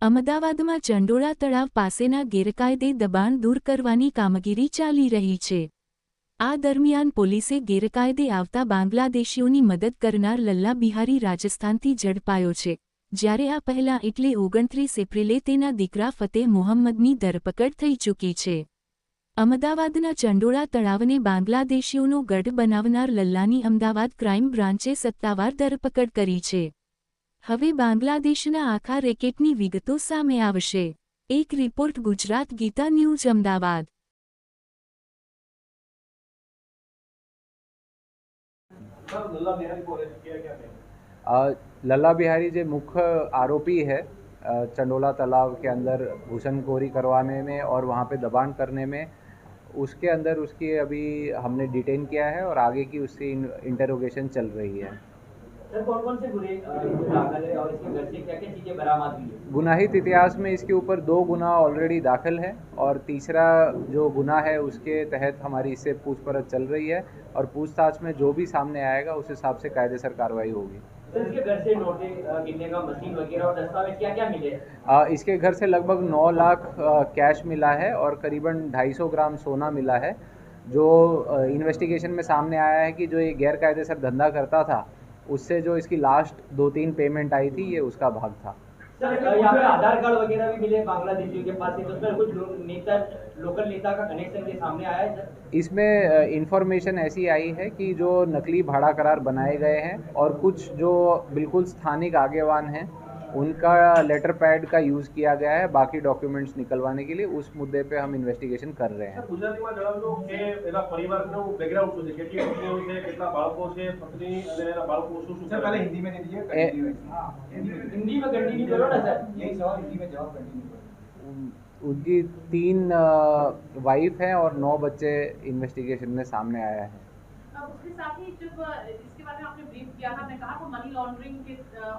અમદાવાદમાં ચંડોળા તળાવ પાસેના ગેરકાયદે દબાણ દૂર કરવાની કામગીરી ચાલી રહી છે. આ દરમિયાન પોલીસે ગેરકાયદે આવતા બાંગ્લાદેશીઓની મદદ કરનાર લલ્લા બિહારી રાજસ્થાનથી ઝડપાયો છે, જ્યારે આ પહેલા એટલે 29 એપ્રિલે તેના દીકરા ફતેહ મોહમ્મદની ધરપકડ થઈ ચૂકી છે. અમદાવાદના ચંડોળા તળાવને બાંગ્લાદેશીઓનો ગઢ બનાવનાર લલ્લાની અમદાવાદ ક્રાઇમ બ્રાન્ચે સત્તાવાર ધરપકડ કરી છે. હવે બાંગ્લાદેશના આખા રેકેટની વિગતો સામે આવશે. એક રિપોર્ટ ગુજરાત ગીતા ન્યૂઝ અમદાવાદ. लल्ला बिहारी जो मुख्य आरोपी है चंडोला तालाब के अंदर घुसनखोरी करवाने में और वहाँ पे दबाण करने में, उसके अंदर उसकी अभी हमने डिटेन किया है और आगे की उसकी इंटरोगेशन चल रही है. सर, कौन-कौन से गुनाह दाखिल है और इसके घर से क्या-क्या चीज़ें बरामद हुई है? गुनाहित इतिहास में इसके ऊपर 2 गुना ऑलरेडी दाखिल है और तीसरा जो गुना है उसके तहत हमारी इससे पूछपरछ चल रही है और पूछताछ में जो भी सामने आएगा उस हिसाब से कायदेसर कार्रवाई होगी. सर, इसके घर से नोटें गिनने का मशीन वगैरह और दस्तावेज क्या-क्या मिले? इसके घर से लगभग 9 लाख कैश मिला है और करीबन 250 ग्राम सोना मिला है. जो इन्वेस्टिगेशन में सामने आया है कि जो ये गैर कायदेसर धंधा करता था, उससे जो इसकी लास्ट 2-3 पेमेंट आई थी, ये उसका भाग था. सर, यहाँ पे आधार कार्ड वगैरह भी मिले बांग्लादेशियों के पास से, तो उसमें कुछ लोकल नेता का कनेक्शन के सामने आया है सर? इसमें इंफॉर्मेशन ऐसी आई है कि जो नकली भाड़ा करार बनाए गए हैं और कुछ जो बिल्कुल स्थानिक आगेवान हैं उनका लेटर पैड का यूज़ किया गया है बाकी डॉक्यूमेंट्स निकलवाने के लिए. उस मुद्दे पे हम इन्वेस्टिगेशन कर रहे हैं. ગુજરાતીમાં જણાવજો કે એના પરિવારનું બેકગ્રાઉન્ડ શું છે, કેટલી પત્નીઓ છે, કેટલા બાળકો છે, પત્ની અને એના બાળકો શું શું? सर पहले हिंदी में दे दीजिए. हिंदी में कंटिन्यू करो ना सर. यही सवाल हिंदी में जवाब कंटिन्यू करो. उनकी 3 वाइफ हैं और 9 बच्चे इन्वेस्टिगेशन में सामने आया है. उसके साथ ही जब इसके बारे में आपने ब्रीफ किया था, मैं कहा तो मनी लॉन्ड्रिंग के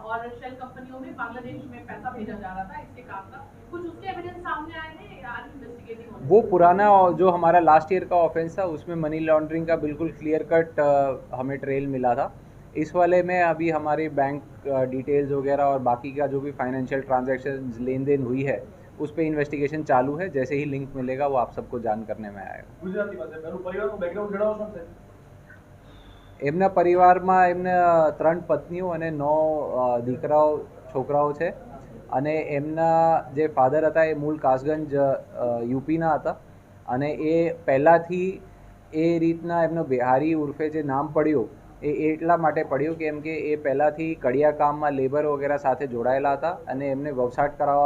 और शेल कंपनियों में बांग्लादेश में पैसा भेजा जा रहा था इसके काम का, कुछ उसके एविडेंस सामने आए हैं या आज इन्वेस्टिगेटिंग हो? वो पुराना जो हमारा लास्ट ईयर का ऑफेंस था उसमें मनी लॉन्ड्रिंग का बिल्कुल क्लियर कट हमें ट्रेल मिला था. इस वाले में अभी हमारी बैंक डिटेल्स वगैरह और बाकी का जो भी फाइनेंशियल ट्रांजैक्शन लेन देन हुई है उस पर इन्वेस्टिगेशन चालू है. जैसे ही लिंक मिलेगा वो आप सबको जान करने में आएगा. ગુજરાતીમાં છે, એનું પરિવારનું બેકગ્રાઉન્ડ જણાવો શું છે? એમના પરિવારમાં એમને 3 પત્નીઓ અને 9 દીકરાઓ છોકરાઓ છે અને એમના જે ફાધર હતા એ મૂળ કાસગંજ યુપીના હતા અને એ પહેલાંથી એ રીતના એમનો બિહારી ઉર્ફે જે નામ પડ્યું એ એટલા માટે પડ્યું કેમ કે એ પહેલાંથી કડિયા કામમાં લેબર વગેરે સાથે જોડાયેલા હતા અને એમને વવસાટ કરાવવા